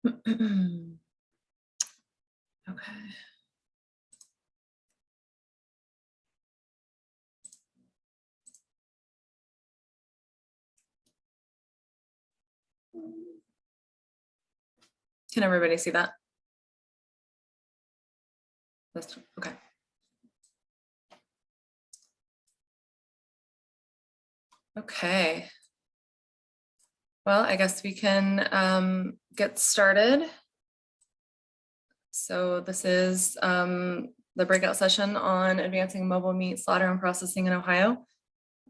Okay. Can everybody see that? That's okay. Okay. Well, I guess we can get started. So this is the breakout session on advancing mobile meat slaughter and processing in Ohio.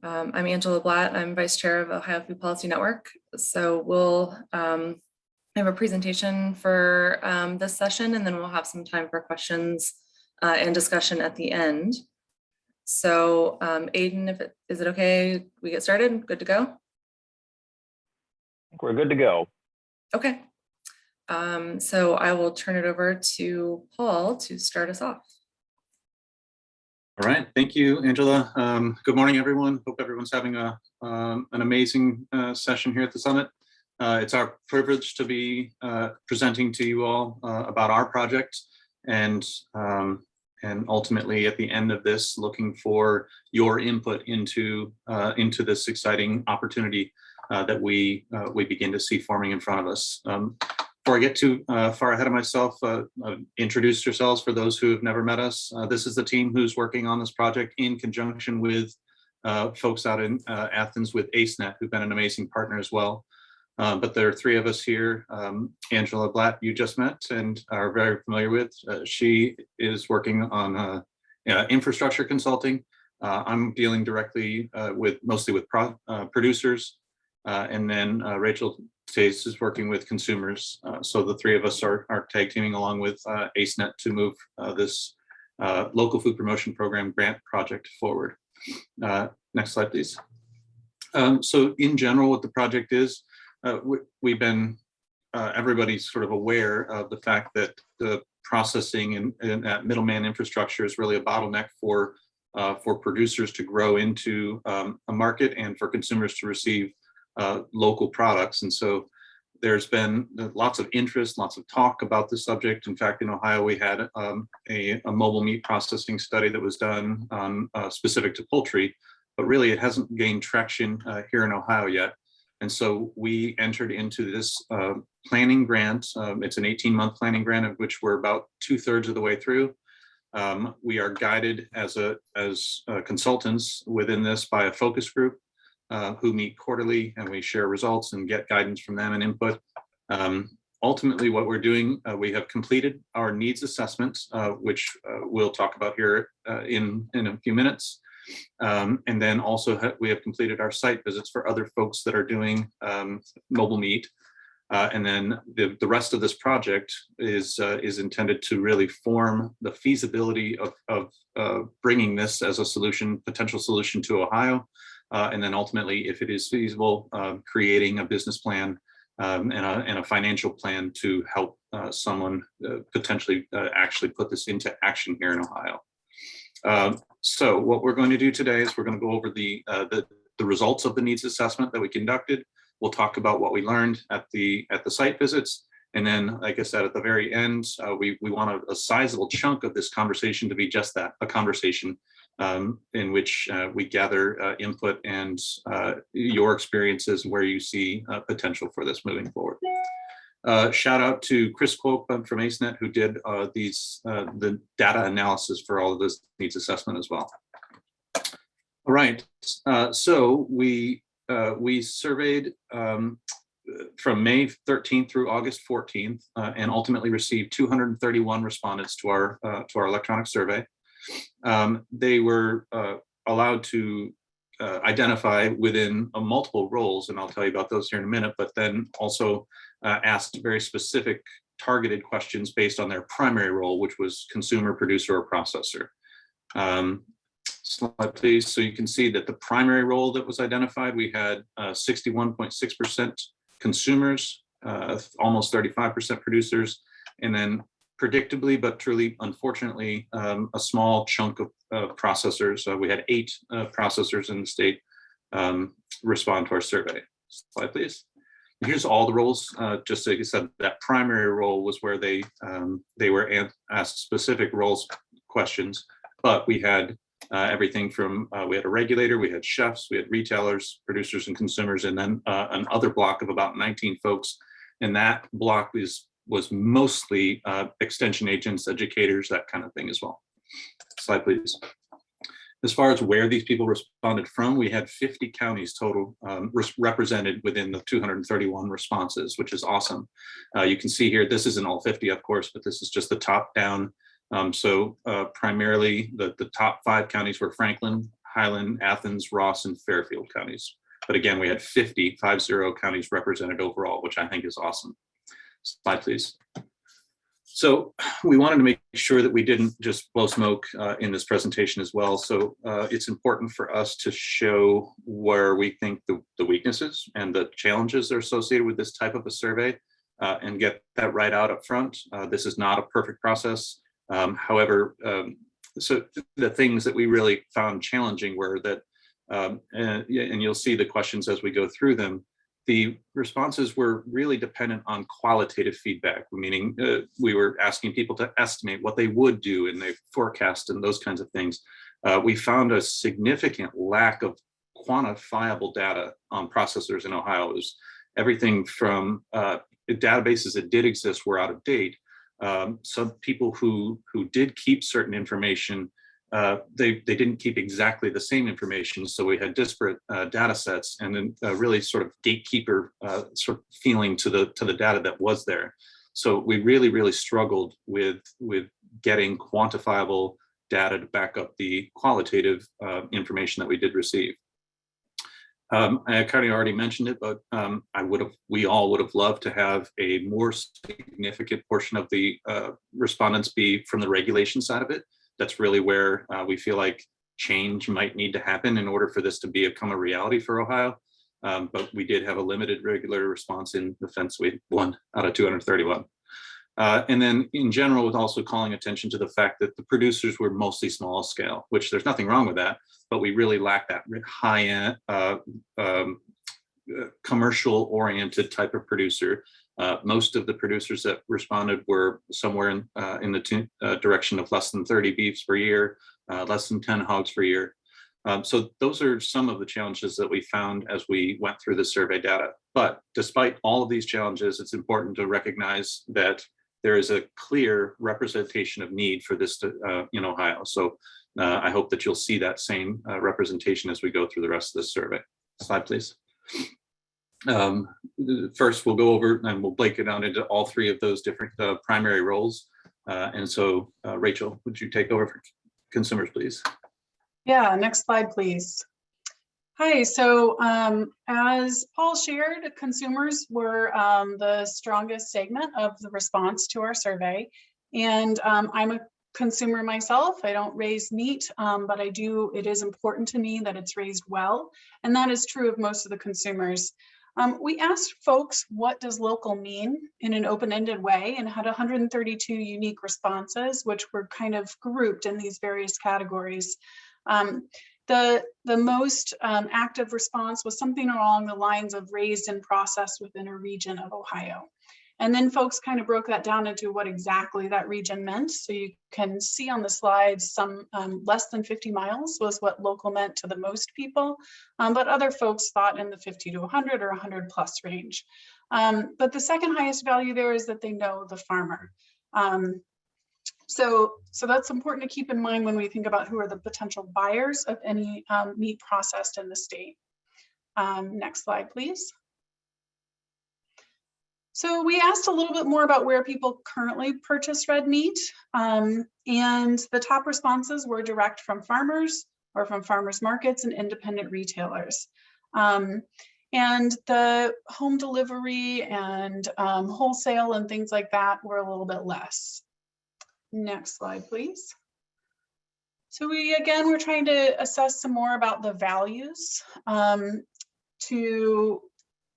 I'm Angela Blatt. I'm vice chair of Ohio Food Policy Network. So we'll have a presentation for this session, and then we'll have some time for questions and discussion at the end. So Aiden, is it okay? We get started? Good to go? We're good to go. Okay. So I will turn it over to Paul to start us off. All right, thank you, Angela. Good morning, everyone. Hope everyone's having an amazing session here at the summit. It's our privilege to be presenting to you all about our project, and ultimately at the end of this, looking for your input into this exciting opportunity that we begin to see forming in front of us. Before I get too far ahead of myself, introduce yourselves for those who have never met us. This is the team who's working on this project in conjunction with folks out in Athens with AceNet, who've been an amazing partner as well. But there are three of us here. Angela Blatt, you just met and are very familiar with. She is working on infrastructure consulting. I'm dealing directly mostly with producers. And then Rachel Tace is working with consumers. So the three of us are tag teaming along with AceNet to move this local food promotion program grant project forward. Next slide, please. So in general, what the project is, we've been, everybody's sort of aware of the fact that the processing and that middleman infrastructure is really a bottleneck for producers to grow into a market and for consumers to receive local products. And so there's been lots of interest, lots of talk about this subject. In fact, in Ohio, we had a mobile meat processing study that was done specific to poultry, but really it hasn't gained traction here in Ohio yet. And so we entered into this planning grant. It's an 18-month planning grant, of which we're about 2/3 of the way through. We are guided as consultants within this by a focus group who meet quarterly, and we share results and get guidance from them and input. Ultimately, what we're doing, we have completed our needs assessments, which we'll talk about here in a few minutes. And then also we have completed our site visits for other folks that are doing mobile meat. And then the rest of this project is intended to really form the feasibility of bringing this as a solution, potential solution to Ohio. And then ultimately, if it is feasible, creating a business plan and a financial plan to help someone potentially actually put this into action here in Ohio. So what we're going to do today is we're going to go over the results of the needs assessment that we conducted. We'll talk about what we learned at the site visits. And then, like I said, at the very end, we want a sizable chunk of this conversation to be just that, a conversation in which we gather input and your experiences where you see potential for this moving forward. Shout out to Chris Quope from AceNet, who did the data analysis for all of this needs assessment as well. All right, so we surveyed from May 13th through August 14th, and ultimately received 231 respondents to our electronic survey. They were allowed to identify within multiple roles, and I'll tell you about those here in a minute, but then also asked very specific targeted questions based on their primary role, which was consumer, producer, or processor. Slide, please. So you can see that the primary role that was identified, we had 61.6% consumers, almost 35% producers, and then predictably, but truly, unfortunately, a small chunk of processors. We had 8 processors in the state respond to our survey. Slide, please. here's all the roles. Just like I said, that primary role was where they were asked specific roles questions, but we had everything from we had a regulator, we had chefs, we had retailers, producers, and consumers, and then another block of about 19 folks. And that block was mostly extension agents, educators, that kind of thing as well. Slide, please. As far as where these people responded from, we had 50 counties total represented within the 231 responses, which is awesome. You can see here, this isn't all 50, of course, but this is just the top down. So primarily the top 5 counties were Franklin, Highland, Athens, Ross, and Fairfield counties. But again, we had 50 counties represented overall, which I think is awesome. Slide, please. So we wanted to make sure that we didn't just blow smoke in this presentation as well. So it's important for us to show where we think the weaknesses and the challenges are associated with this type of a survey and get that right out up front. This is not a perfect process. However, so the things that we really found challenging were that, and you'll see the questions as we go through them, the responses were really dependent on qualitative feedback, meaning we were asking people to estimate what they would do and they forecast and those kinds of things. We found a significant lack of quantifiable data on processors in Ohio. It was everything from databases that did exist were out of date. Some people who did keep certain information, they didn't keep exactly the same information, so we had disparate data sets, and then really sort of gatekeeper sort of feeling to the data that was there. So we really struggled with getting quantifiable data to back up the qualitative information that we did receive. I kind of already mentioned it, but we all would have loved to have a more significant portion of the respondents be from the regulation side of it. That's really where we feel like change might need to happen in order for this to become a reality for Ohio. But we did have a limited regular response in the fence. We had 1 out of 231. And then in general, with also calling attention to the fact that the producers were mostly small scale, which there's nothing wrong with that, but we really lack that high-end commercial oriented type of producer. Most of the producers that responded were somewhere in the direction of less than 30 beefs per year, less than 10 hogs per year. So those are some of the challenges that we found as we went through the survey data. But despite all of these challenges, it's important to recognize that there is a clear representation of need for this in Ohio. So I hope that you'll see that same representation as we go through the rest of this survey. Slide, please. First, we'll go over and we'll break it down into all 3 of those different primary roles. And so, Rachel, would you take over for consumers, please? Yeah, next slide, please. Hi, so as Paul shared, consumers were the strongest segment of the response to our survey. And I'm a consumer myself. I don't raise meat, but it is important to me that it's raised well. And that is true of most of the consumers. We asked folks, what does local mean, in an open-ended way, and had 132 unique responses, which were kind of grouped in these various categories. The most active response was something along the lines of raised and processed within a region of Ohio. And then folks kind of broke that down into what exactly that region meant. So you can see on the slides some less than 50 miles was what local meant to the most people, but other folks thought in the 50 to 100 or 100 plus range. But the second highest value there is that they know the farmer. So that's important to keep in mind when we think about who are the potential buyers of any meat processed in the state. Next slide, please. So we asked a little bit more about where people currently purchase red meat, and the top responses were direct from farmers or from farmers markets and independent retailers. And the home delivery and wholesale and things like that were a little bit less. Next slide, please. So we're trying to assess some more about the values to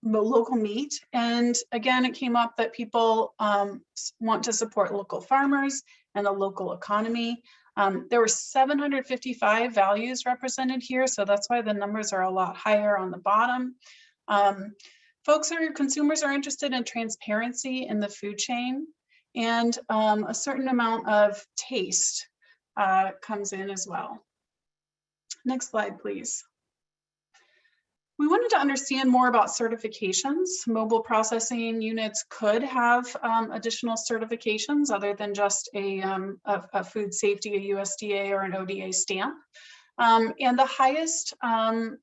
the local meat. And again, it came up that people want to support local farmers and the local economy. There were 755 values represented here, so that's why the numbers are a lot higher on the bottom. Consumers are interested in transparency in the food chain, and a certain amount of taste comes in as well. Next slide, please. We wanted to understand more about certifications. Mobile processing units could have additional certifications other than just a food safety, a USDA or an ODA stamp. And the highest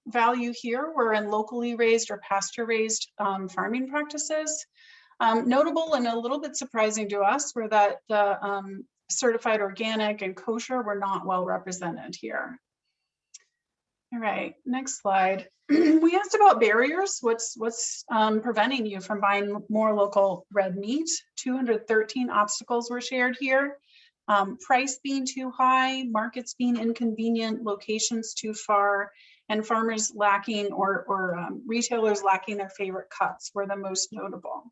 value here were in locally raised or pasture raised farming practices. Notable and a little bit surprising to us were that the certified organic and kosher were not well represented here. All right, next slide. We asked about barriers. What's preventing you from buying more local red meat? 213 obstacles were shared here. Price being too high, markets being inconvenient, locations too far, and farmers lacking or retailers lacking their favorite cuts were the most notable.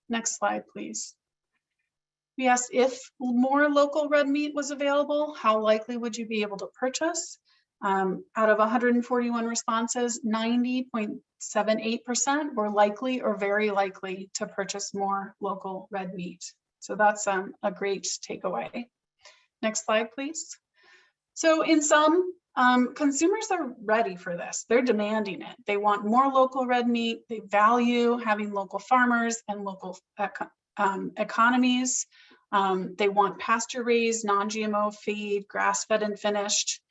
Next slide, please. We asked if more local red meat was available, how likely would you be able to purchase? Out of 141 responses, 90.78% were likely or very likely to purchase more local red meat. So that's a great takeaway. Next slide, please. So in sum, consumers are ready for this. They're demanding it. They want more local red meat. They value having local farmers and local economies. They want pasture-raised, non-GMO feed, grass-fed and finished.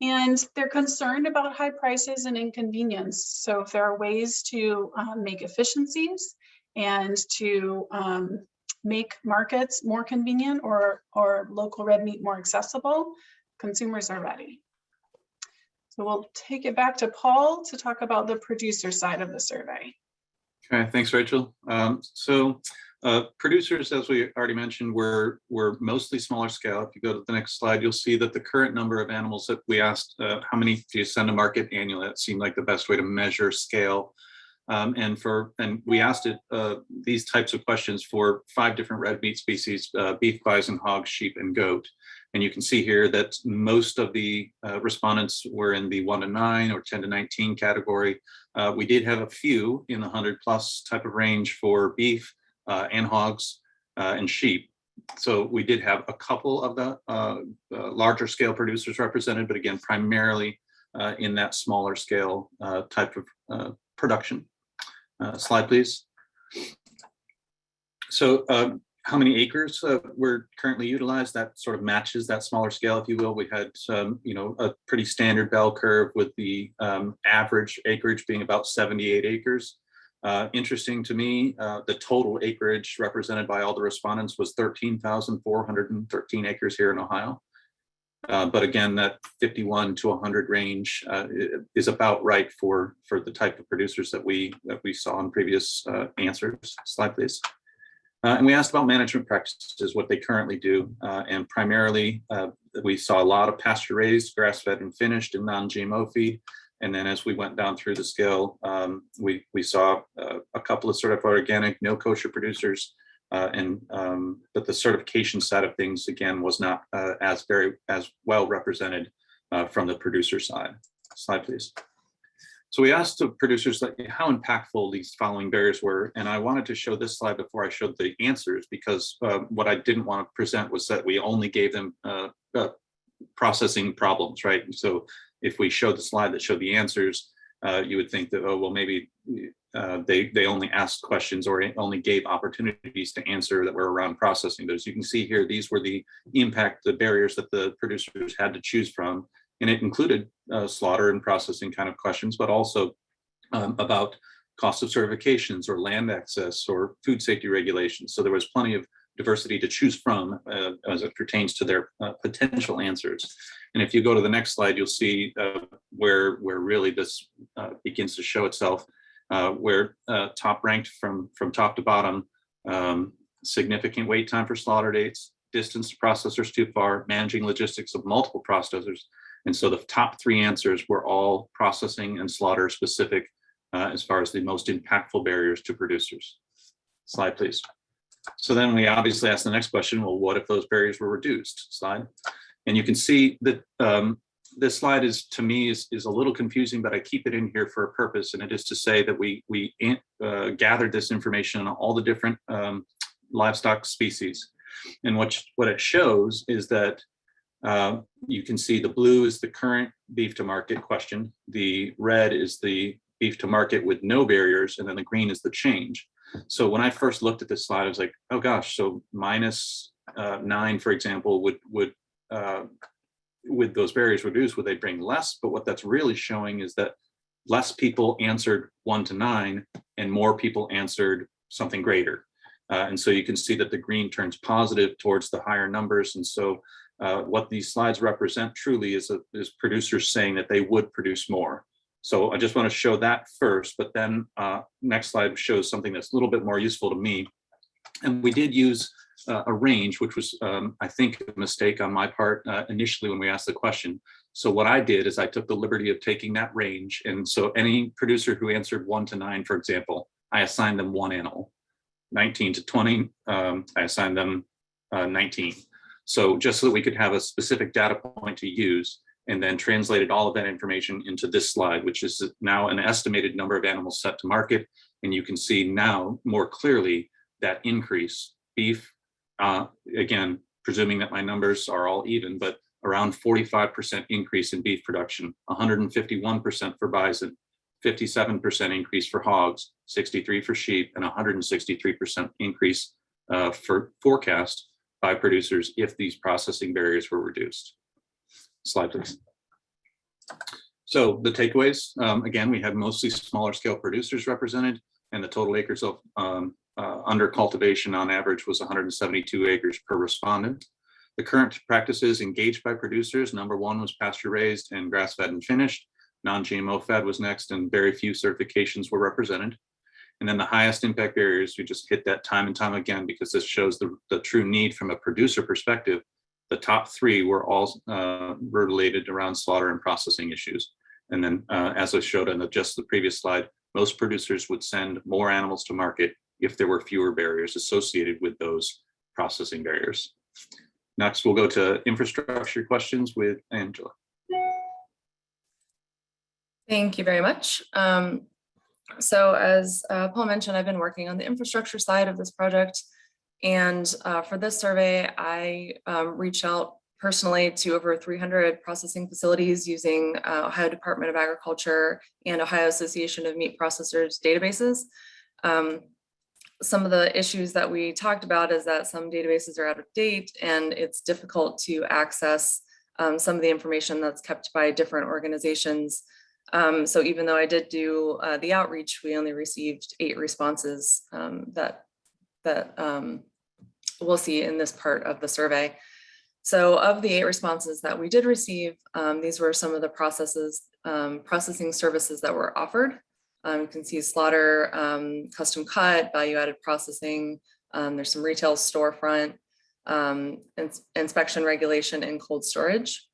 And they're concerned about high prices and inconvenience. So if there are ways to make efficiencies and to make markets more convenient or local red meat more accessible, consumers are ready. So we'll take it back to Paul to talk about the producer side of the survey. Okay, thanks, Rachel. Producers, as we already mentioned, were mostly smaller scale. If you go to the next slide, you'll see that the current number of animals that we asked, how many do you send to market annually? That seemed like the best way to measure scale. And we asked these types of questions for 5 different red meat species: beef, bison, hog, sheep, and goat. And you can see here that most of the respondents were in the 1 to 9 or 10 to 19 category. We did have a few in the 100+ type of range for beef and hogs and sheep. So we did have a couple of the larger scale producers represented, but again, primarily in that smaller scale type of production. Slide, please. So how many acres were currently utilized? That sort of matches that smaller scale, if you will. We had a pretty standard bell curve with the average acreage being about 78 acres. Interesting to me, the total acreage represented by all the respondents was 13,413 acres here in Ohio. But again, that 51 to 100 range is about right for the type of producers that we saw in previous answers. Slide, please. And we asked about management practices, what they currently do, and primarily we saw a lot of pasture raised, grass-fed and finished, and non-GMO feed. And then as we went down through the scale, we saw a couple of sort of organic, no kosher producers, but the certification side of things, again, was not as well represented from the producer side. Slide, please. So we asked the producers how impactful these following barriers were. And I wanted to show this slide before I showed the answers, because what I didn't want to present was that we only gave them processing problems, right? So if we showed the slide that showed the answers, you would think that, oh, well, maybe they only asked questions or only gave opportunities to answer that were around processing. But as you can see here, these were the barriers that the producers had to choose from. And it included slaughter and processing kind of questions, but also about cost of certifications or land access or food safety regulations. So there was plenty of diversity to choose from as it pertains to their potential answers. And if you go to the next slide, you'll see where really this begins to show itself, where top ranked from top to bottom, significant wait time for slaughter dates, distance to processors too far, managing logistics of multiple processors. And so the top 3 answers were all processing and slaughter specific as far as the most impactful barriers to producers. Slide, please. So then we obviously asked the next question, well, what if those barriers were reduced? Slide. And you can see that this slide is, to me, is a little confusing, but I keep it in here for a purpose, and it is to say that we gathered this information on all the different livestock species. And what it shows is that you can see the blue is the current beef to market question, the red is the beef to market with no barriers, and then the green is the change. So when I first looked at this slide, I was like, oh gosh, so -9, for example, would with those barriers reduced, would they bring less? But what that's really showing is that less people answered 1 to 9 and more people answered something greater. And so you can see that the green turns positive towards the higher numbers. And so what these slides represent truly is producers saying that they would produce more. So I just want to show that first, but then next slide shows something that's a little bit more useful to me. And we did use a range, which was, I think, a mistake on my part initially when we asked the question. So what I did is I took the liberty of taking that range. And so any producer who answered 1 to 9, for example, I assigned them 1 animal. 19 to 20, I assigned them 19. So just so that we could have a specific data point to use, and then translated all of that information into this slide, which is now an estimated number of animals set to market. And you can see now more clearly that increase. Beef, again, presuming that my numbers are all even, but around 45% increase in beef production, 151% for bison, 57% increase for hogs, 63 for sheep, and 163% increase for forecast by producers if these processing barriers were reduced. Slide, please. So the takeaways, again, we have mostly smaller scale producers represented, and the total acres of under cultivation on average was 172 acres per respondent. The current practices engaged by producers, number 1 was pasture raised and grass fed and finished. Non-GMO fed was next, and very few certifications were represented. And then the highest impact barriers, we just hit that time and time again because this shows the true need from a producer perspective. The top 3 were all related around slaughter and processing issues. And then as I showed on just the previous slide, most producers would send more animals to market if there were fewer barriers associated with those processing barriers. Next, we'll go to infrastructure questions with Angela. Thank you very much. So as Paul mentioned, I've been working on the infrastructure side of this project. And for this survey, I reached out personally to over 300 processing facilities using Ohio Department of Agriculture and Ohio Association of Meat Processors databases. Some of the issues that we talked about is that some databases are out of date and it's difficult to access some of the information that's kept by different organizations. So even though I did do the outreach, we only received 8 responses that we'll see in this part of the survey. So of the 8 responses that we did receive, these were some of the processing services that were offered. You can see slaughter, custom cut, value-added processing. There's some retail storefront, inspection regulation, and cold storage.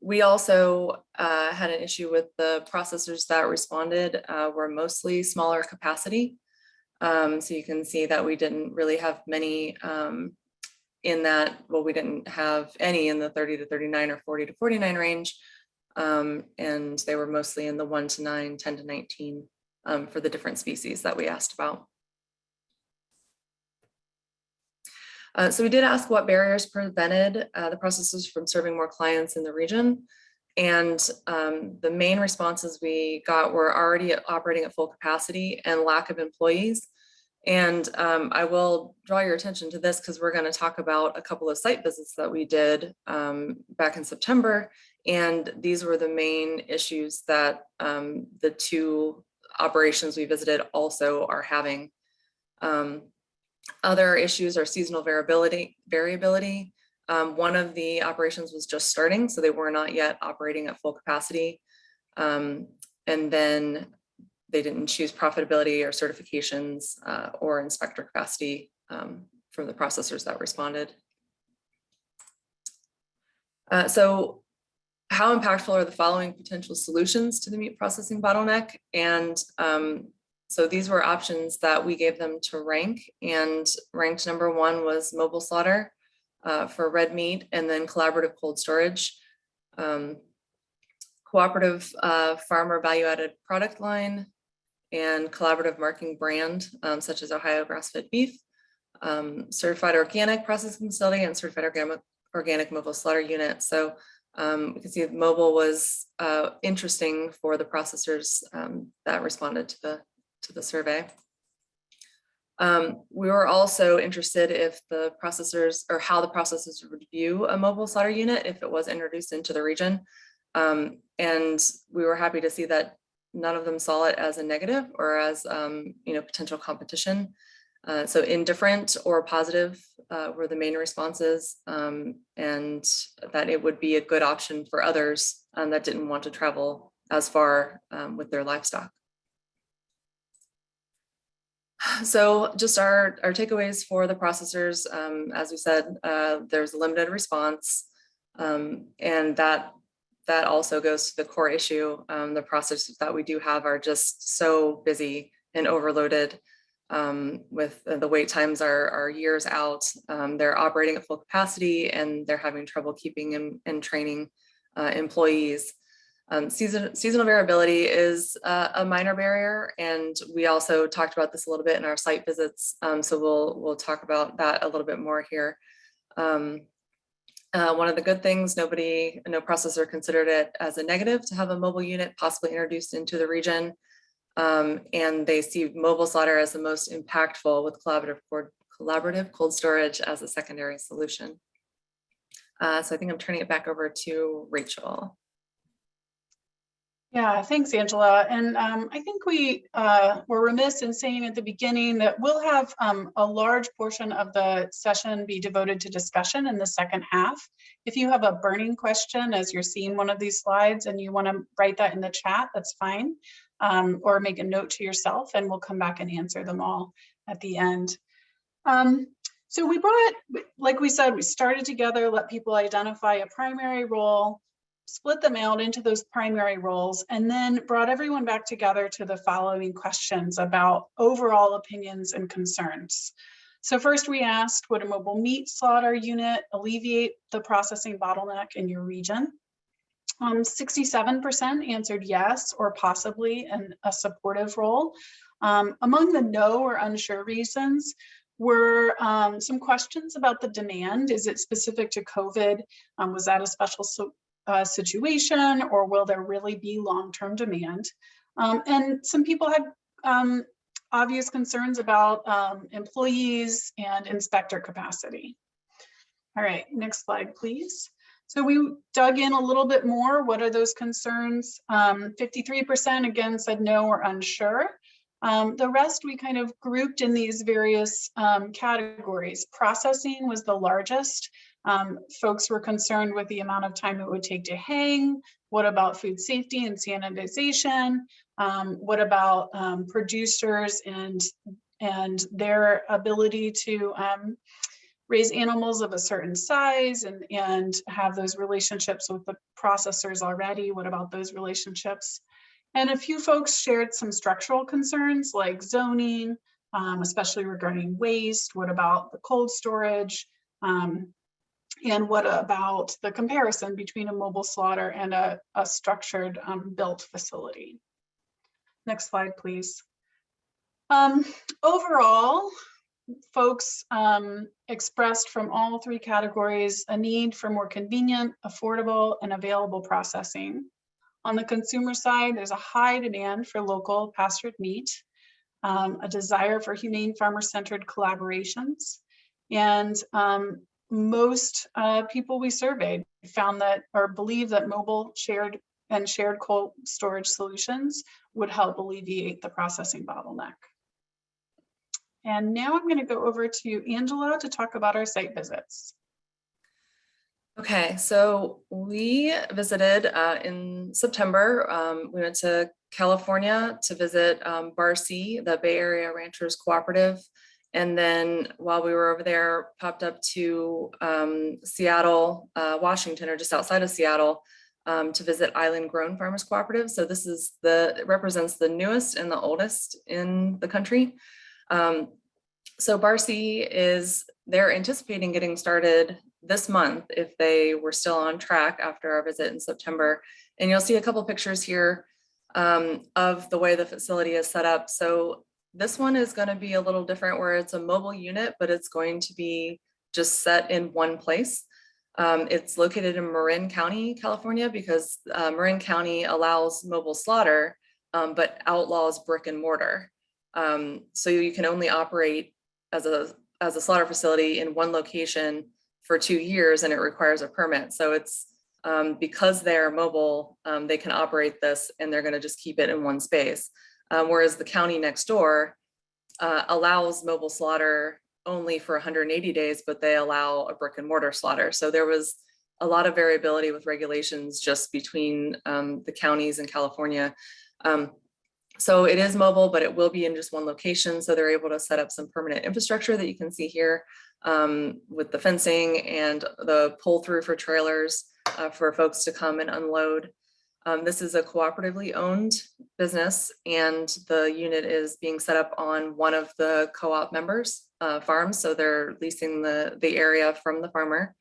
We also had an issue with the processors that responded were mostly smaller capacity. So you can see that we didn't really have many in that, well, we didn't have any in the 30 to 39 or 40 to 49 range. And they were mostly in the 1 to 9, 10 to 19 for the different species that we asked about. So we did ask what barriers prevented the processors from serving more clients in the region. And the main responses we got were already operating at full capacity and lack of employees. And I will draw your attention to this because we're going to talk about a couple of site visits that we did back in September. And these were the main issues that the 2 operations we visited also are having. Other issues are seasonal variability. One of the operations was just starting, so they were not yet operating at full capacity. And then they didn't choose profitability or certifications or inspector capacity from the processors that responded. So how impactful are the following potential solutions to the meat processing bottleneck? And so these were options that we gave them to rank, and ranked number 1 was mobile slaughter. for red meat, and then collaborative cold storage, cooperative farmer value-added product line, and collaborative marketing brand, such as Ohio grass-fed beef, certified organic processing facility, and certified organic mobile slaughter unit. So we can see that mobile was interesting for the processors that responded to the survey. We were also interested if the processors, or how the processors would view a mobile slaughter unit if it was introduced into the region. And we were happy to see that none of them saw it as a negative or as potential competition. So indifferent or positive were the main responses, and that it would be a good option for others that didn't want to travel as far with their livestock. So just our takeaways for the processors, as we said, there's a limited response, and that also goes to the core issue. The processors that we do have are just so busy and overloaded with the wait times are years out. They're operating at full capacity and they're having trouble keeping and training employees. Seasonal variability is a minor barrier, and we also talked about this a little bit in our site visits. So we'll talk about that a little bit more here. One of the good things, no processor considered it as a negative to have a mobile unit possibly introduced into the region. And they see mobile slaughter as the most impactful, with collaborative cold storage as a secondary solution. So I think I'm turning it back over to Rachel. Yeah, thanks, Angela. And I think we were remiss in saying at the beginning that we'll have a large portion of the session be devoted to discussion in the second half. If you have a burning question as you're seeing one of these slides and you want to write that in the chat, that's fine. Or make a note to yourself and we'll come back and answer them all at the end. So we brought, like we said, we started together, let people identify a primary role, split them out into those primary roles, and then brought everyone back together to the following questions about overall opinions and concerns. So first we asked, would a mobile meat slaughter unit alleviate the processing bottleneck in your region? 67% answered yes or possibly in a supportive role. Among the no or unsure reasons were some questions about the demand. Is it specific to COVID? Was that a special situation, or will there really be long-term demand? And some people had obvious concerns about employees and inspector capacity. All right, next slide, please. So we dug in a little bit more. What are those concerns? 53% again said no or unsure. The rest we kind of grouped in these various categories. Processing was the largest. Folks were concerned with the amount of time it would take to hang. What about food safety and sanitization? What about producers and their ability to raise animals of a certain size and have those relationships with the processors already? What about those relationships? And a few folks shared some structural concerns like zoning, especially regarding waste. What about the cold storage? And what about the comparison between a mobile slaughter and a structured built facility? Next slide, please. Overall, folks expressed from all three categories a need for more convenient, affordable, and available processing. On the consumer side, there's a high demand for local pastured meat, a desire for humane farmer-centered collaborations, and most people we surveyed found that or believe that mobile shared cold storage solutions would help alleviate the processing bottleneck. And now I'm going to go over to Angela to talk about our site visits. Okay, so we visited in September. We went to California to visit Bar C, the Bay Area Ranchers Cooperative. And then while we were over there, popped up to Seattle, Washington, or just outside of Seattle, to visit Island Grown Farmers Cooperative. So this is it represents the newest and the oldest in the country. So Bar C they're anticipating getting started this month if they were still on track after our visit in September. And you'll see a couple pictures here of the way the facility is set up. So this one is going to be a little different where it's a mobile unit, but it's going to be just set in one place. It's located in Marin County, California, because Marin County allows mobile slaughter, but outlaws brick and mortar. So you can only operate as a slaughter facility in one location for 2 years, and it requires a permit. So it's because they're mobile, they can operate this, and they're going to just keep it in one space. Whereas the county next door allows mobile slaughter only for 180 days, but they allow a brick and mortar slaughter. So there was a lot of variability with regulations just between the counties in California. So it is mobile, but it will be in just one location. So they're able to set up some permanent infrastructure that you can see here with the fencing and the pull through for trailers for folks to come and unload. This is a cooperatively owned business, and the unit is being set up on one of the co-op members' farms. So they're leasing the area from the farmer.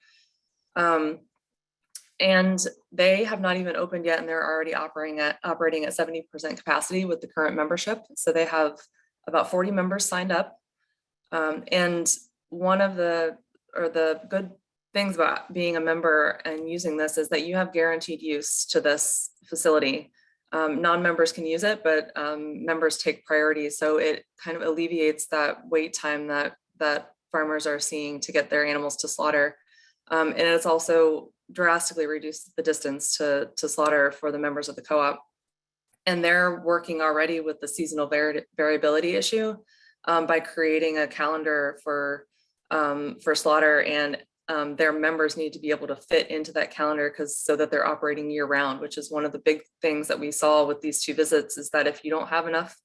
And they have not even opened yet, and they're already operating at 70% capacity with the current membership. So they have about 40 members signed up. And one of the good things about being a member and using this is that you have guaranteed use to this facility. Non-members can use it, but members take priority. So it kind of alleviates that wait time that farmers are seeing to get their animals to slaughter. And it's also drastically reduced the distance to slaughter for the members of the co-op. And they're working already with the seasonal variability issue by creating a calendar for slaughter, and their members need to be able to fit into that calendar so that they're operating year round, which is one of the big things that we saw with these 2 visits, is that if you don't have enough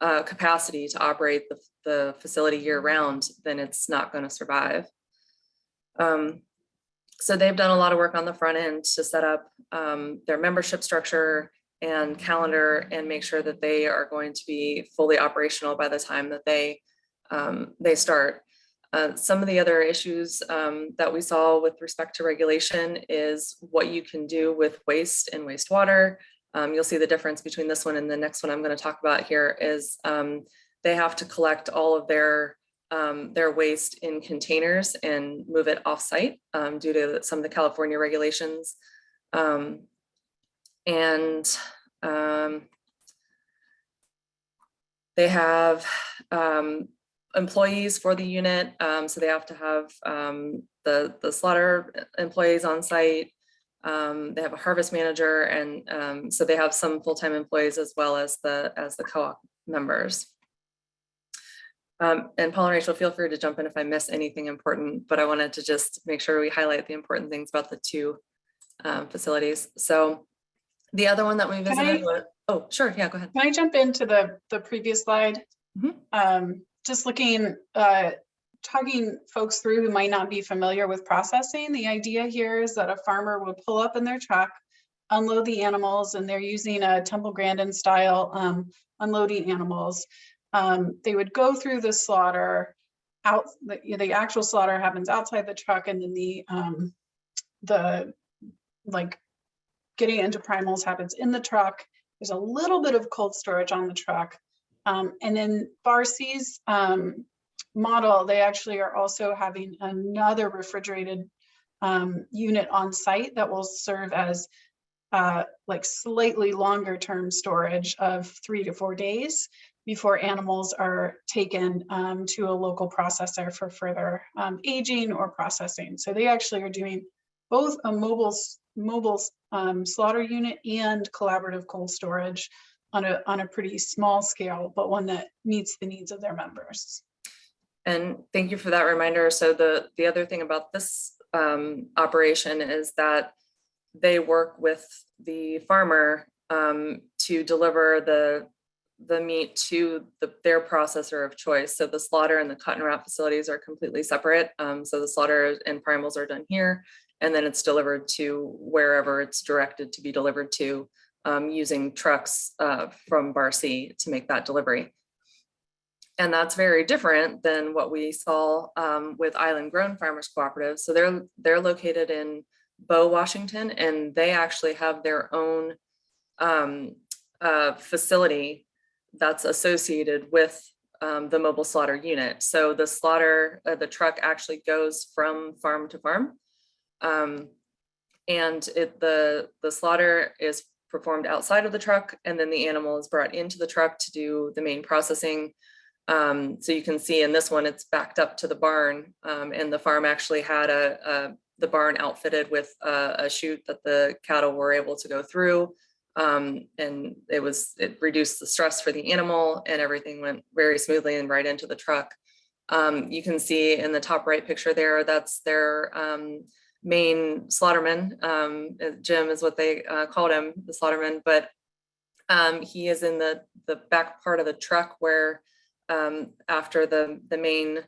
capacity to operate the facility year round, then it's not going to survive. So they've done a lot of work on the front end to set up their membership structure and calendar and make sure that they are going to be fully operational by the time that they start. Some of the other issues that we saw with respect to regulation is what you can do with waste and wastewater. You'll see the difference between this one and the next one I'm going to talk about here is they have to collect all of their waste in containers and move it off-site due to some of the California regulations. They have employees for the unit, so they have to have the slaughter employees on site. They have a harvest manager, and so they have some full-time employees as well as the co-op members. And Paul and Rachel, feel free to jump in if I miss anything important, but I wanted to just make sure we highlight the important things about the 2 facilities. So the other one that we visited was, oh, sure, yeah, go ahead. Can I jump into the previous slide? Mm-hmm. Just looking, talking folks through who might not be familiar with processing, the idea here is that a farmer would pull up in their truck, unload the animals, and they're using a Temple Grandin style unloading animals. They would go through the slaughter the actual slaughter happens outside the truck, and then the like getting into primals happens in the truck. There's a little bit of cold storage on the truck. And then Barcy's model, they actually are also having another refrigerated unit on site that will serve as like slightly longer term storage of 3 to 4 days before animals are taken to a local processor for further aging or processing. So they actually are doing both a mobile slaughter unit and collaborative cold storage on a pretty small scale, but one that meets the needs of their members. And thank you for that reminder. So the other thing about this operation is that they work with the farmer to deliver the meat to their processor of choice. So the slaughter and the cut and wrap facilities are completely separate. So the slaughter and primals are done here, and then it's delivered to wherever it's directed to be delivered to using trucks from Barcy to make that delivery. And that's very different than what we saw with Island Grown Farmers Cooperative. So they're located in Bow, Washington, and they actually have their own facility that's associated with the mobile slaughter unit. So the slaughter, the truck actually goes from farm to farm. And the slaughter is performed outside of the truck, and then the animal is brought into the truck to do the main processing. So you can see in this one, it's backed up to the barn, and the farm actually had the barn outfitted with a chute that the cattle were able to go through. And it reduced the stress for the animal, and everything went very smoothly and right into the truck. You can see in the top right picture there, that's their main slaughterman. Jim is what they called him, the slaughterman, but he is in the back part of the truck where after the main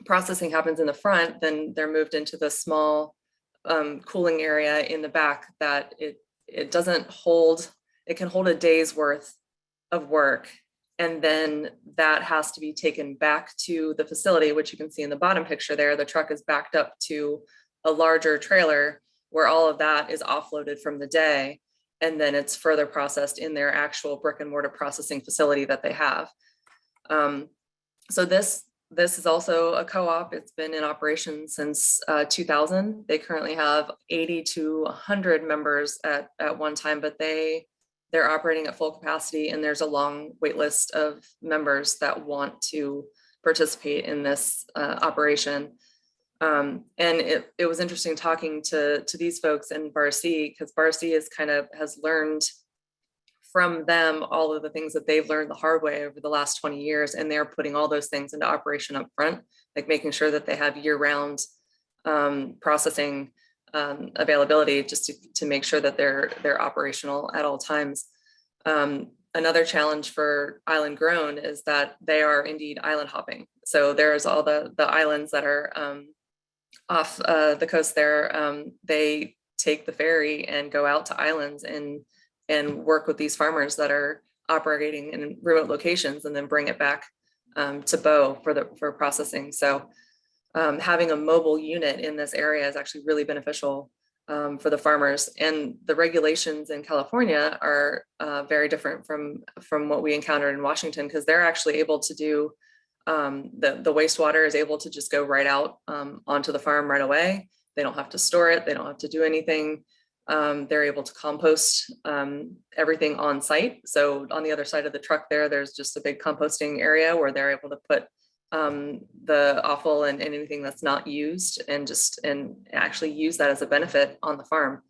processing happens in the front, then they're moved into the small cooling area in the back that it doesn't hold, it can hold a day's worth of work. And then that has to be taken back to the facility, which you can see in the bottom picture there. The truck is backed up to a larger trailer where all of that is offloaded from the day. And then it's further processed in their actual brick and mortar processing facility that they have. So this is also a co-op. It's been in operation since 2000. They currently have 80 to 100 members at one time, but they're operating at full capacity, and there's a long wait list of members that want to participate in this operation. And it was interesting talking to these folks in Barcy, because Barcy has learned from them all of the things that they've learned the hard way over the last 20 years. And they're putting all those things into operation up front, like making sure that they have year-round processing availability, just to make sure that they're operational at all times. Another challenge for Island Grown is that they are indeed island hopping. So there's all the islands that are off the coast there. They take the ferry and go out to islands and work with these farmers that are operating in remote locations, and then bring it back to Bow for processing. So having a mobile unit in this area is actually really beneficial for the farmers. And the regulations in California are very different from what we encountered in Washington, because they're actually able to do the wastewater is able to just go right out onto the farm right away. They don't have to store it. They don't have to do anything. They're able to compost everything on site. So on the other side of the truck there's just a big composting area where they're able to put the offal and anything that's not used, and actually use that as a benefit on the farm.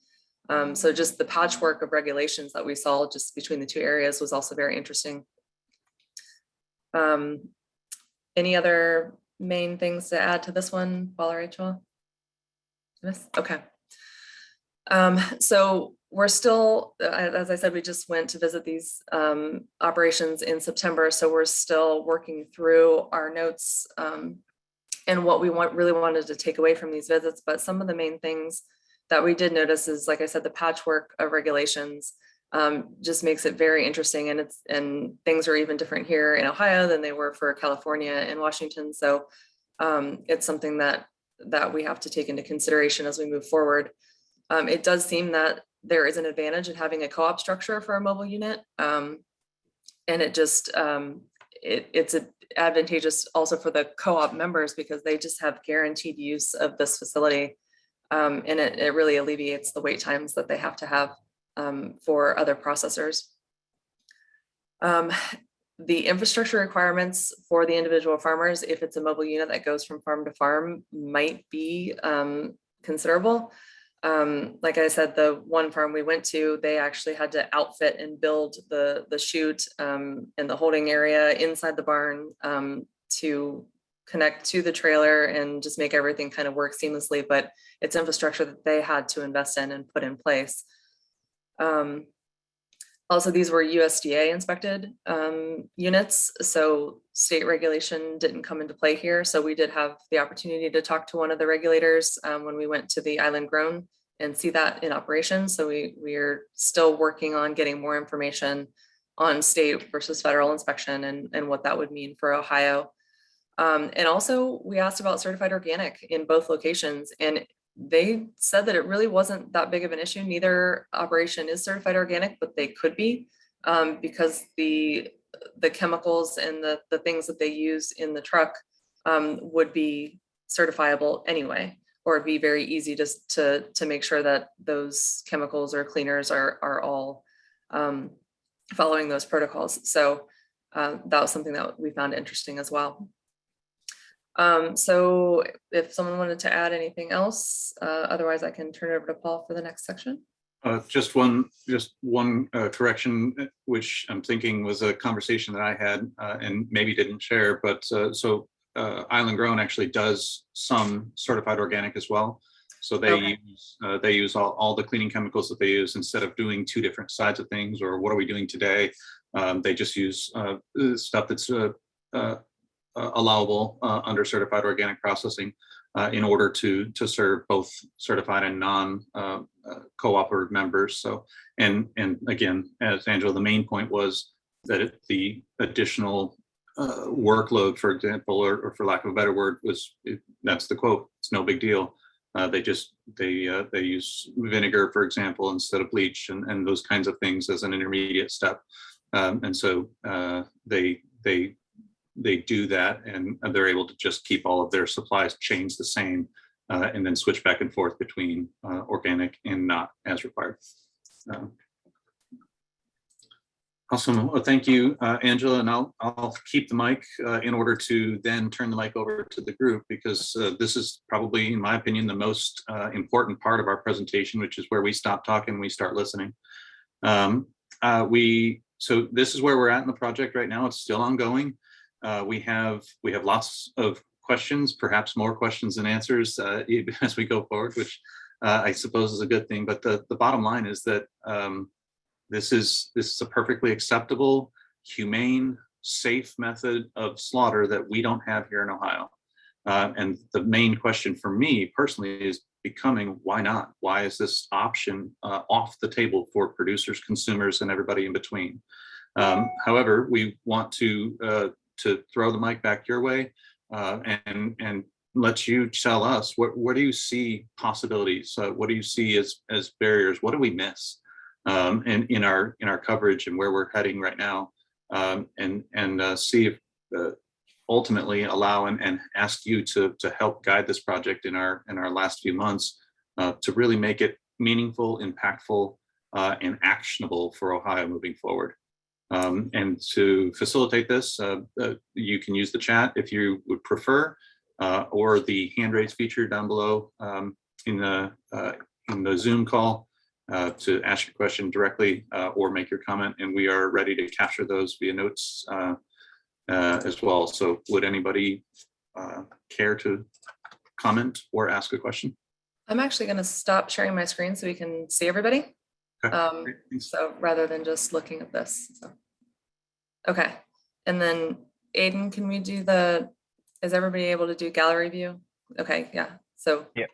So just the patchwork of regulations that we saw just between the two areas was also very interesting. Any other main things to add to this one, Paula, Rachel? Yes, okay. So we're still, as I said, we just went to visit these operations in September. So we're still working through our notes and what we really wanted to take away from these visits. But some of the main things that we did notice is, like I said, the patchwork of regulations just makes it very interesting. And things are even different here in Ohio than they were for California and Washington. So it's something that we have to take into consideration as we move forward. It does seem that there is an advantage in having a co-op structure for a mobile unit. And it just, it's advantageous also for the co-op members, because they just have guaranteed use of this facility. And it really alleviates the wait times that they have to have for other processors. The infrastructure requirements for the individual farmers, if it's a mobile unit that goes from farm to farm, might be considerable. Like I said, the one farm we went to, they actually had to outfit and build the chute and the holding area inside the barn to connect to the trailer and just make everything kind of work seamlessly. But it's infrastructure that they had to invest in and put in place. Also, these were USDA inspected units, so state regulation didn't come into play here. So we did have the opportunity to talk to one of the regulators when we went to the Island Grown and see that in operation. So we are still working on getting more information on state versus federal inspection and what that would mean for Ohio. And also we asked about certified organic in both locations, and they said that it really wasn't that big of an issue. Neither operation is certified organic, but they could be, because the chemicals and the things that they use in the truck would be certifiable anyway, or it'd be very easy to make sure that those chemicals or cleaners are all following those protocols. So that was something that we found interesting as well. So if someone wanted to add anything else, otherwise I can turn it over to Paul for the next section. Just one correction, which I'm thinking was a conversation that I had and maybe didn't share, but so Island Grown actually does some certified organic as well. So they use all the cleaning chemicals that they use. Instead of doing two different sides of things, or what are we doing today, they just use stuff that's allowable under certified organic processing in order to serve both certified and non cooperative members. So and again, as Angela, the main point was that the additional workload, for example, or for lack of a better word, that's the quote, it's no big deal. They use vinegar, for example, instead of bleach, and those kinds of things as an intermediate step. And so they do that, and they're able to just keep all of their supply chains the same, and then switch back and forth between organic and not as required. Awesome. Well, thank you, Angela, and I'll keep the mic in order to then turn the mic over to the group, because this is probably, in my opinion, the most important part of our presentation, which is where we stop talking and we start listening. So this is where we're at in the project right now. It's still ongoing. We have lots of questions, perhaps more questions than answers as we go forward, which I suppose is a good thing. But the bottom line is that this is a perfectly acceptable, humane, safe method of slaughter that we don't have here in Ohio. And the main question for me personally is becoming, why not? Why is this option off the table for producers, consumers, and everybody in between? However, we want to throw the mic back your way and let you tell us, where do you see possibilities? What do you see as barriers? What do we miss in our coverage and where we're heading right now? And see if ultimately allow and ask you to help guide this project in our last few months to really make it meaningful, impactful, and actionable for Ohio moving forward. And to facilitate this, you can use the chat if you would prefer, or the hand raise feature down below in the Zoom call to ask your question directly or make your comment, and we are ready to capture those via notes as well. So would anybody care to comment or ask a question? I'm actually going to stop sharing my screen so we can see everybody. Okay. So rather than just looking at this. So. Okay. And then Aiden, can we do is everybody able to do gallery view? Okay. Yeah. So. Yeah.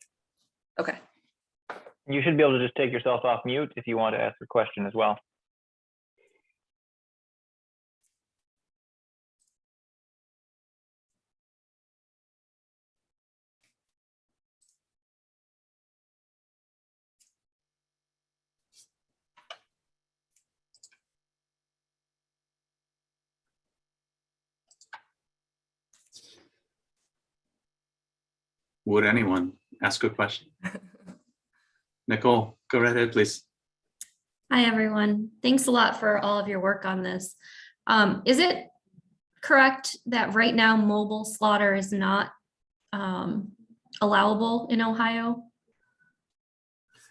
Okay. You should be able to just take yourself off mute if you want to ask a question as well. Would anyone ask a question? Nicole, go right ahead, please. Hi, everyone. Thanks a lot for all of your work on this. Is it correct that right now mobile slaughter is not allowable in Ohio?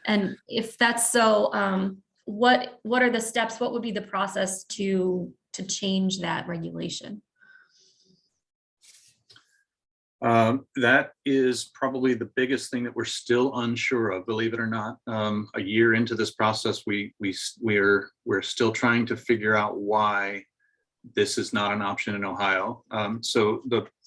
And if that's so, what are the steps? What would be the process to change that regulation? That is probably the biggest thing that we're still unsure of, believe it or not. A year into this process, we're still trying to figure out why this is not an option in Ohio. So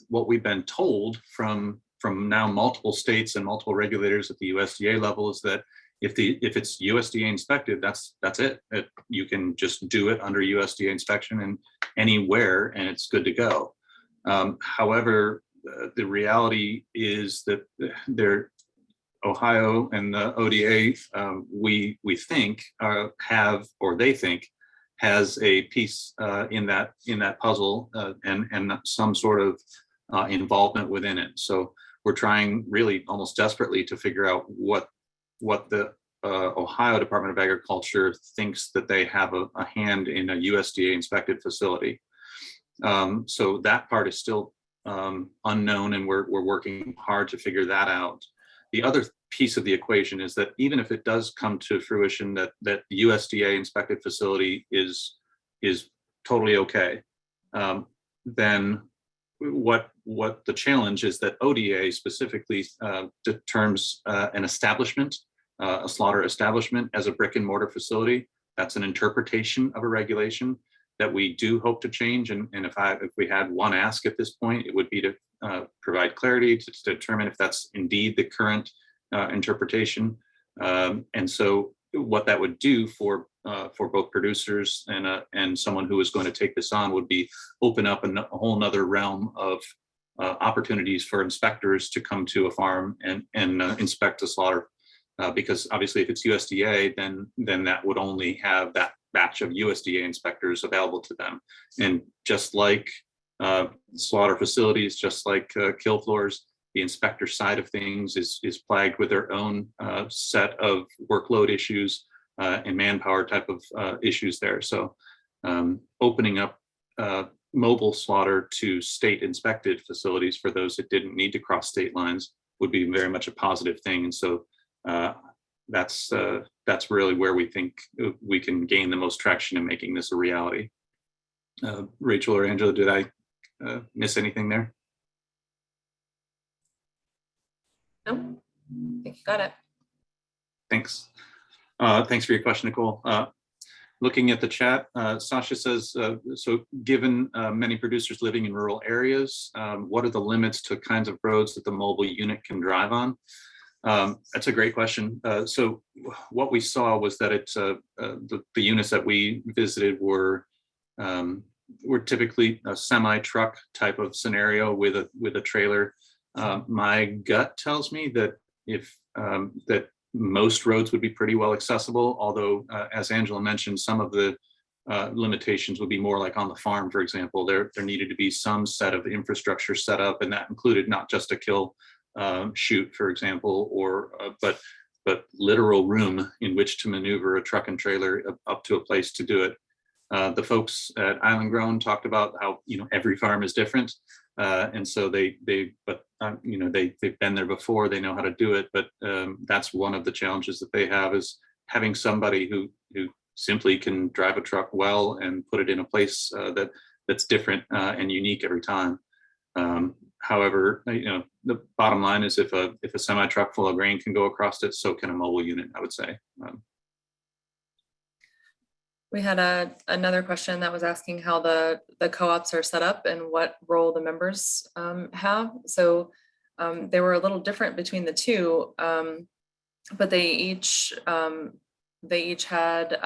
what we've been told from now multiple states and multiple regulators at the USDA level is that If it's USDA inspected, that's it. You can just do it under USDA inspection and anywhere, and it's good to go. However, the reality is that Ohio and the ODA, we think they think has a piece in that puzzle and some sort of involvement within it. So we're trying really almost desperately to figure out what the Ohio Department of Agriculture thinks that they have a hand in a USDA inspected facility. So that part is still unknown, and we're working hard to figure that out. The other piece of the equation is that even if it does come to fruition that the USDA inspected facility is totally okay, then what the challenge is that ODA specifically determines an establishment, a slaughter establishment as a brick and mortar facility. That's an interpretation of a regulation that we do hope to change. And if we had one ask at this point, it would be to provide clarity to determine if that's indeed the current interpretation. And so what that would do for both producers and someone who is going to take this on would be open up a whole nother realm of opportunities for inspectors to come to a farm and inspect a slaughter. Because obviously if it's USDA, then that would only have that batch of USDA inspectors available to them. And just like slaughter facilities, just like kill floors, the inspector side of things is plagued with their own set of workload issues and manpower type of issues there. So opening up mobile slaughter to state inspected facilities for those that didn't need to cross state lines would be very much a positive thing. And so that's really where we think we can gain the most traction in making this a reality. Rachel or Angela, did I miss anything there? No, I think you got it. Thanks. Thanks for your question, Nicole. Looking at the chat, Sasha says, so given many producers living in rural areas, what are the limits to kinds of roads that the mobile unit can drive on? That's a great question. So what we saw was that it's the units that we visited were typically a semi-truck type of scenario with a trailer. My gut tells me that that most roads would be pretty well accessible, although as Angela mentioned, some of the limitations would be more like on the farm, for example. There needed to be some set of infrastructure set up, and that included not just a kill chute, for example, or but literal room in which to maneuver a truck and trailer up to a place to do it. The folks at Island Grown talked about how every farm is different, and so they've been there before. They know how to do it, but that's one of the challenges that they have is having somebody who simply can drive a truck well and put it in a place that's different and unique every time. However, the bottom line is if a semi truck full of grain can go across it, so can a mobile unit, I would say. We had another question that was asking how the co-ops are set up and what role the members have. So they were a little different between the two, but they each had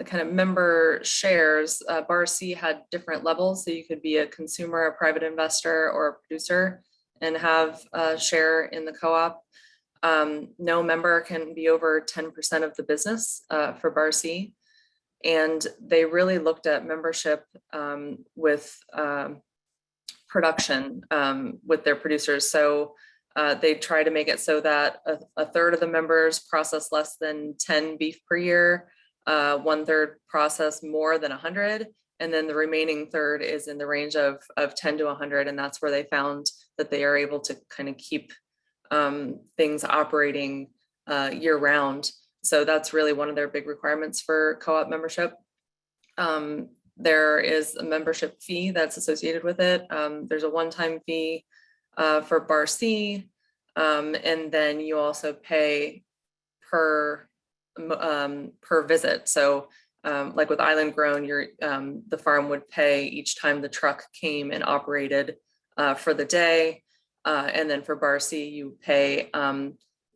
kind of member shares. Bar C had different levels, so you could be a consumer, a private investor, or a producer and have a share in the co-op. No member can be over 10% of the business for Bar C. And they really looked at membership with production with their producers. So they try to make it so that a third of the members process less than 10 beef per year, 1/3 process more than 100, and then the remaining third is in the range of 10 to 100. And that's where they found that they are able to kind of keep things operating year round. So that's really one of their big requirements for co-op membership. There is a membership fee that's associated with it. There's a one-time fee for Bar C, and then you also pay per visit. So like with Island Grown, the farm would pay each time the truck came and operated for the day. And then for Bar C, you pay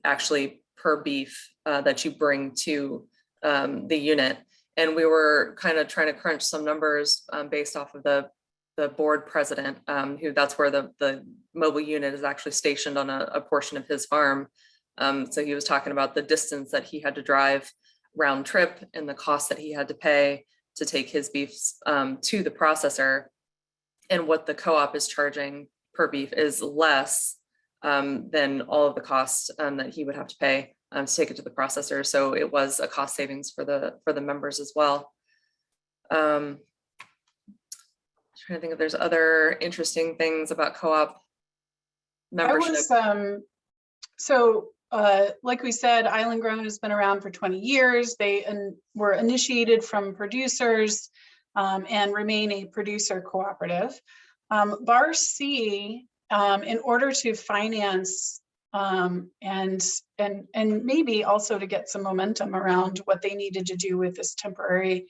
actually per beef that you bring to the unit. And we were kind of trying to crunch some numbers based off of the board president, who that's where the mobile unit is actually stationed on a portion of his farm. So he was talking about the distance that he had to drive round trip and the cost that he had to pay to take his beefs to the processor. And what the co-op is charging per beef is less than all of the costs that he would have to pay to take it to the processor. So it was a cost savings for the members as well. Trying to think if there's other interesting things about co-op membership. Like we said, Island Grown has been around for 20 years. They were initiated from producers and remain a producer cooperative. Bar C, in order to finance and maybe also to get some momentum around what they needed to do with this temporary,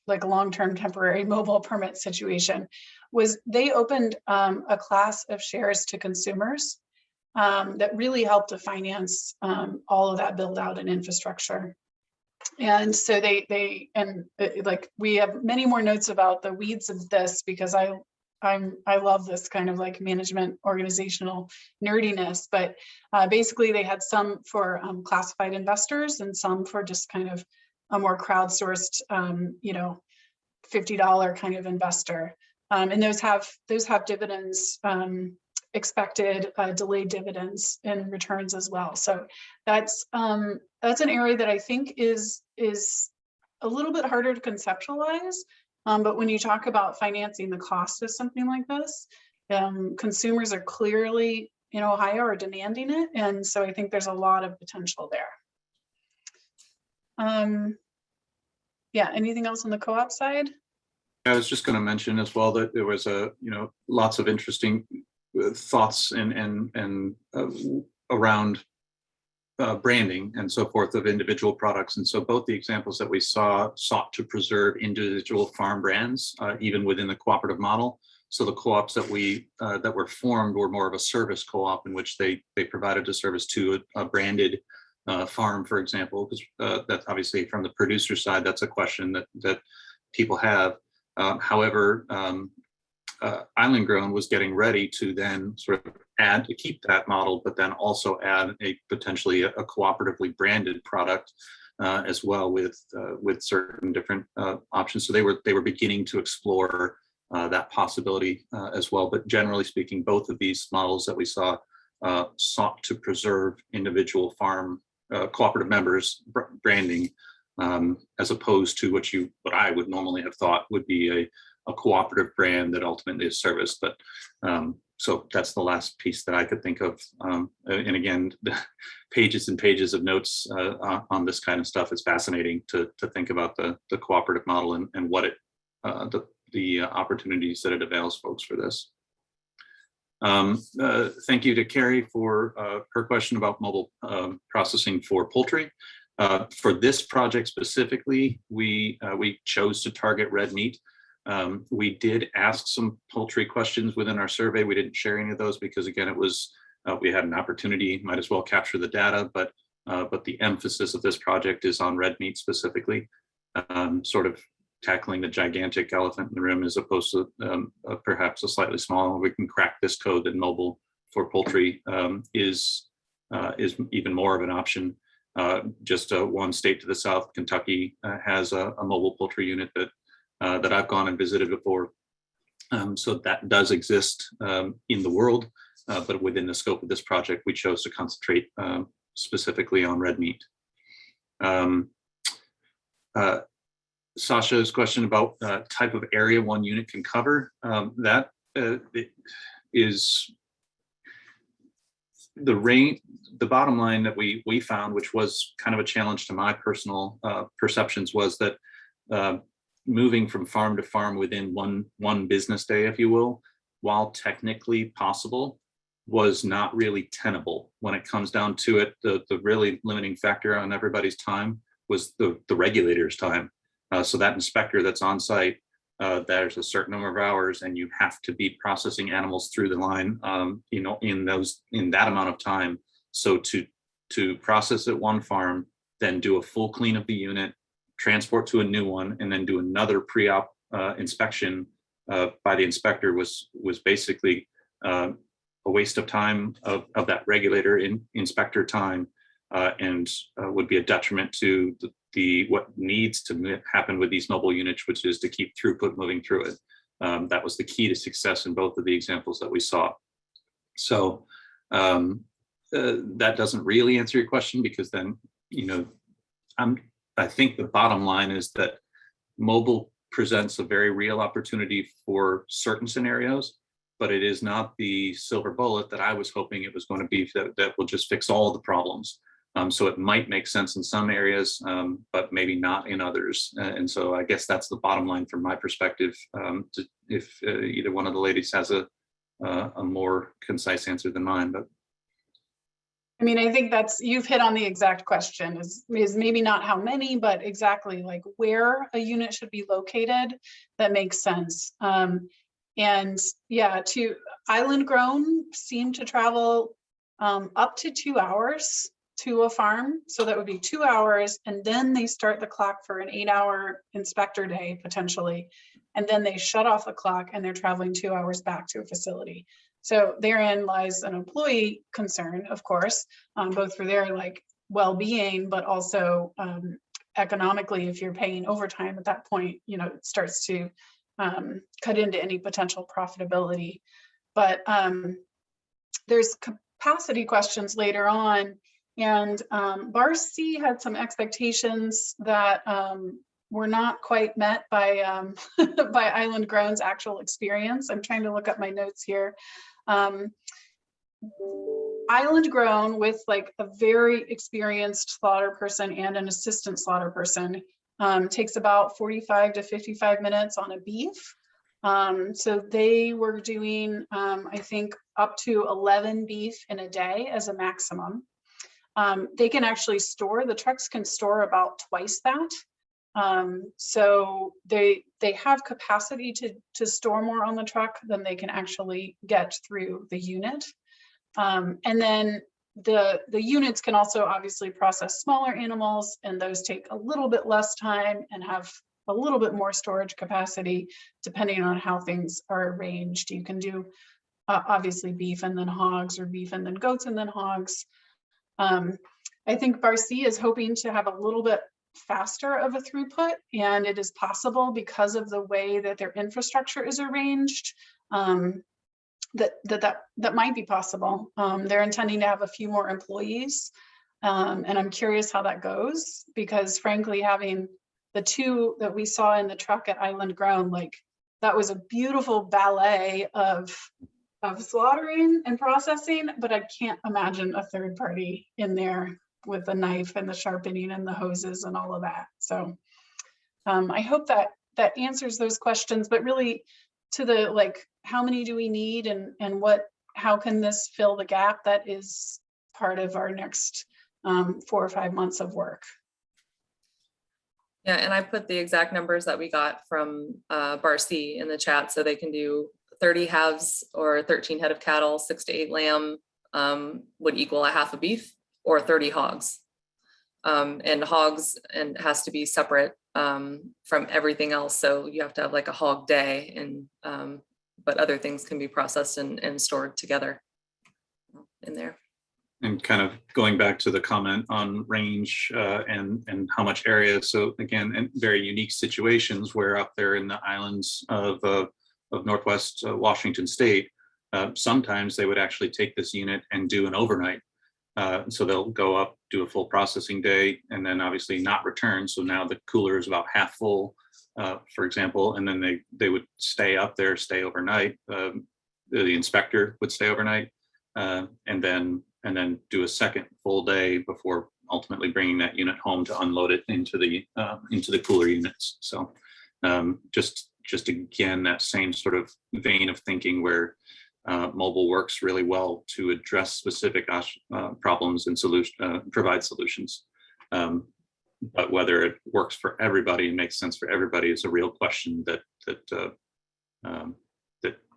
like a long-term temporary mobile permit situation, was they opened a class of shares to consumers that really helped to finance all of that build out and infrastructure. And so we have many more notes about the weeds of this, because I love this kind of like management organizational nerdiness, but basically they had some for classified investors and some for just kind of a more crowdsourced, $50 kind of investor. And those have dividends, expected delayed dividends and returns as well. So that's an area that I think is a little bit harder to conceptualize. But when you talk about financing the cost of something like this, consumers are clearly in Ohio are demanding it. And so I think there's a lot of potential there. Yeah, anything else on the co-op side? I was just going to mention as well that there was lots of interesting thoughts and around branding and so forth of individual products. And so both the examples that we saw sought to preserve individual farm brands, even within the cooperative model. So the co-ops that were formed were more of a service co-op in which they provided a service to a branded farm, for example, because that's obviously from the producer side, that's a question that people have. However, Island Grown was getting ready to then sort of keep that model, but then also add potentially a cooperatively branded product as well with certain different options. So they were beginning to explore that possibility as well. But generally speaking, both of these models that we saw sought to preserve individual farm cooperative members branding, as opposed to what I would normally have thought would be a cooperative brand that ultimately is serviced. But so that's the last piece that I could think of. And again, the pages and pages of notes on this kind of stuff. It's fascinating to think about the cooperative model and what the opportunities that it avails folks for this. Thank you to Carrie for her question about mobile processing for poultry. For this project specifically, we chose to target red meat. We did ask some poultry questions within our survey. We didn't share any of those because, again, it was we had an opportunity, might as well capture the data, but the emphasis of this project is on red meat specifically, sort of tackling the gigantic elephant in the room as opposed to perhaps a slightly smaller. We can crack this code that mobile for poultry is even more of an option. Just one state to the south, Kentucky, has a mobile poultry unit that I've gone and visited before. So that does exist in the world, but within the scope of this project, we chose to concentrate specifically on red meat. Sasha's question about type of area one unit can cover, that is the bottom line that we found, which was kind of a challenge to my personal perceptions, was that moving from farm to farm within one business day, if you will, while technically possible, was not really tenable. When it comes down to it, the really limiting factor on everybody's time was the regulator's time. So that inspector that's on site, there's a certain number of hours, and you have to be processing animals through the line, in that amount of time. So to to process at one farm, then do a full clean of the unit, transport to a new one, and then do another pre-op inspection by the inspector was basically a waste of time of that regulator inspector time, and would be a detriment to what needs to happen with these mobile units, which is to keep throughput moving through it. That was the key to success in both of the examples that we saw. So that doesn't really answer your question, because then, I think the bottom line is that mobile presents a very real opportunity for certain scenarios, but it is not the silver bullet that I was hoping it was going to be that will just fix all the problems. So it might make sense in some areas, but maybe not in others. And so I guess that's the bottom line from my perspective. If either one of the ladies has a more concise answer than mine, but. I mean, I think you've hit on the exact question, is maybe not how many, but exactly like where a unit should be located. That makes sense. And yeah, to island grown seem to travel up to 2 hours to a farm. So that would be 2 hours. And then they start the clock for an 8-hour inspector day, potentially. And then they shut off the clock and they're traveling 2 hours back to a facility. So therein lies an employee concern, of course, both for their well-being, but also economically, if you're paying overtime at that point, it starts to cut into any potential profitability. But there's capacity questions later on, and Bar C had some expectations that were not quite met by by Island Grown's actual experience. I'm trying to look up my notes here. Island Grown, with a very experienced slaughter person and an assistant slaughter person, takes about 45 to 55 minutes on a beef. So they were doing, I think, up to 11 beef in a day as a maximum. They can actually the trucks can store about twice that. So they have capacity to store more on the truck than they can actually get through the unit. And then the units can also obviously process smaller animals, and those take a little bit less time and have a little bit more storage capacity depending on how things are arranged. You can do obviously beef and then hogs, or beef and then goats and then hogs. I think Bar C is hoping to have a little bit faster of a throughput, and it is possible because of the way that their infrastructure is arranged. That might be possible. They're intending to have a few more employees, and I'm curious how that goes, because frankly, having the two that we saw in the truck at Island Grown, that was a beautiful ballet of slaughtering and processing, but I can't imagine a third party in there with the knife and the sharpening and the hoses and all of that. So I hope that answers those questions, but really to the how many do we need, and how can this fill the gap? That is part of our next 4 or 5 months of work. Yeah, and I put the exact numbers that we got from Bar C in the chat, so they can do 30 halves or 13 head of cattle, 6 to 8 lamb would equal a half a beef, or 30 hogs. And hogs has to be separate from everything else. So you have to have a hog day, and but other things can be processed and stored together in there. And kind of going back to the comment on range and how much area. So again, in very unique situations where up there in the islands of Northwest Washington State, sometimes they would actually take this unit and do an overnight. So they'll go up, do a full processing day, and then obviously not return. So now the cooler is about half full, for example, and then they would stay up there, stay overnight. The inspector would stay overnight, and then do a second full day before ultimately bringing that unit home to unload it into the cooler units. So just again, that same sort of vein of thinking where mobile works really well to address specific problems and provide solutions. But whether it works for everybody and makes sense for everybody is a real question that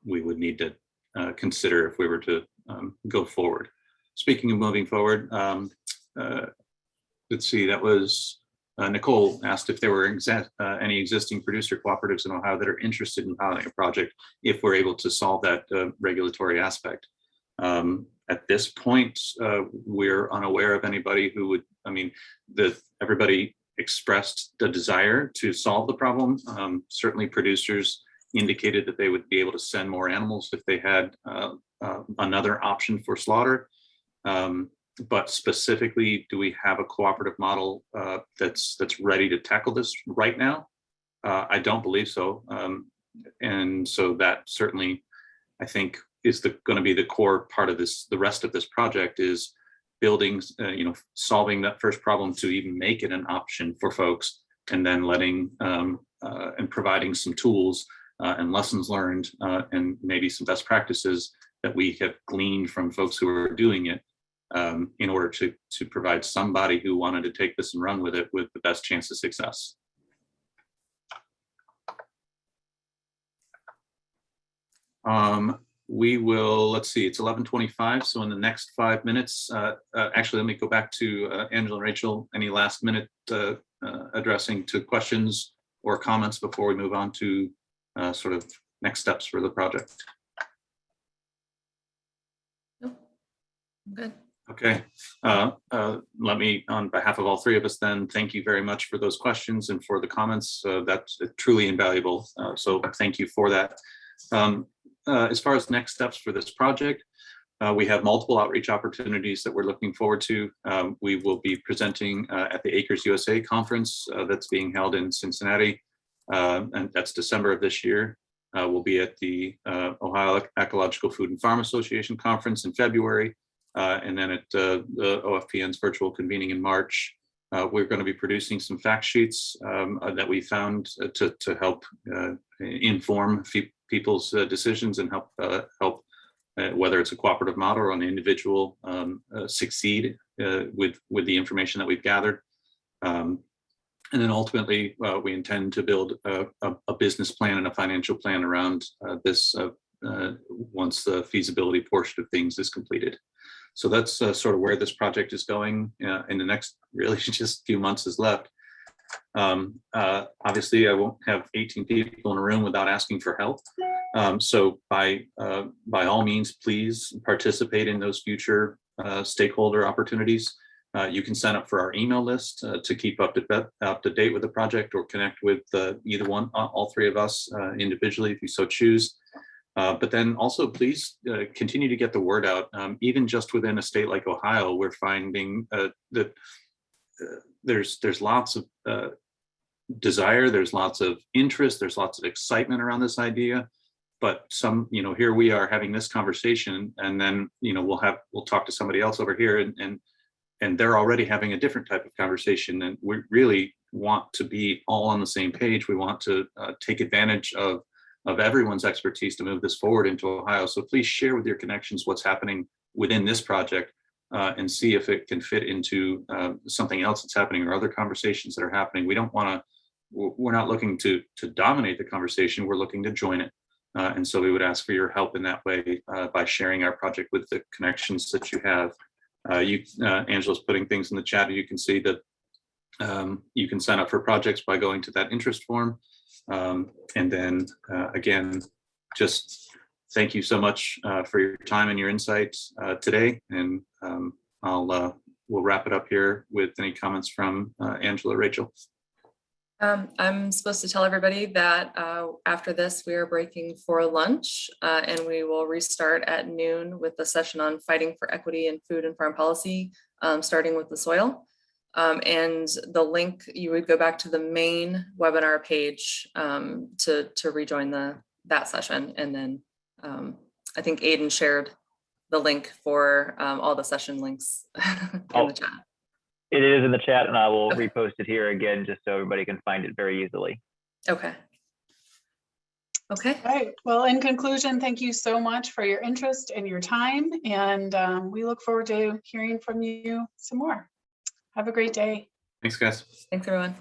we would need to consider if we were to go forward. Speaking of moving forward, let's see, that was Nicole asked if there were any existing producer cooperatives in Ohio that are interested in piloting a project if we're able to solve that regulatory aspect. At this point, we're unaware of anybody who would, I mean, everybody expressed the desire to solve the problem. Certainly producers indicated that they would be able to send more animals if they had another option for slaughter. But specifically, do we have a cooperative model that's ready to tackle this right now? I don't believe so. And so that certainly, I think, is going to be the core part of this. The rest of this project is building, solving that first problem to even make it an option for folks, and then letting and providing some tools and lessons learned and maybe some best practices that we have gleaned from folks who are doing it, in order to provide somebody who wanted to take this and run with it with the best chance of success. We will, let's see, it's 11:25. So in the next 5 minutes, actually, let me go back to Angela and Rachel. Any last minute addressing to questions or comments before we move on to sort of next steps for the project? Nope. Good. Okay, let me, on behalf of all three of us then, thank you very much for those questions and for the comments. That's truly invaluable. So thank you for that. As far as next steps for this project, we have multiple outreach opportunities that we're looking forward to. We will be presenting at the Acres USA conference that's being held in Cincinnati, and that's December of this year. We'll be at the Ohio Ecological Food and Farm Association conference in February. And then at the OFPN's virtual convening in March. We're going to be producing some fact sheets that we found to help inform people's decisions and help whether it's a cooperative model or an individual succeed with the information that we've gathered. And then ultimately, we intend to build a business plan and a financial plan around this once the feasibility portion of things is completed. So that's sort of where this project is going in the next, really just a few months is left. Obviously, I won't have 18 people in a room without asking for help. So by all means, please participate in those future stakeholder opportunities. You can sign up for our email list to keep up to date with the project, or connect with either one, all three of us individually if you so choose. But then also, please continue to get the word out. Even just within a state like Ohio, we're finding that there's lots of desire, there's lots of interest, there's lots of excitement around this idea. But some, here we are having this conversation, and then we'll talk to somebody else over here, and they're already having a different type of conversation. And we really want to be all on the same page. We want to take advantage of everyone's expertise to move this forward into Ohio. So please share with your connections what's happening within this project and see if it can fit into something else that's happening or other conversations that are happening. We're not looking to dominate the conversation, we're looking to join it. And so we would ask for your help in that way by sharing our project with the connections that you have. Angela's putting things in the chat. You can see that you can sign up for projects by going to that interest form. And then again, just thank you so much for your time and your insights today. And we'll wrap it up here with any comments from Angela, Rachel. I'm supposed to tell everybody that after this, we are breaking for lunch, and we will restart at noon with the session on fighting for equity in food and farm policy, starting with the soil. And the link, you would go back to the main webinar page to rejoin that session. And then I think Aiden shared the link for all the session links in the chat. It is in the chat, and I will repost it here again, just so everybody can find it very easily. Okay. Okay. All right. Well, in conclusion, thank you so much for your interest and your time. And we look forward to hearing from you some more. Have a great day. Thanks, guys. Thanks, everyone.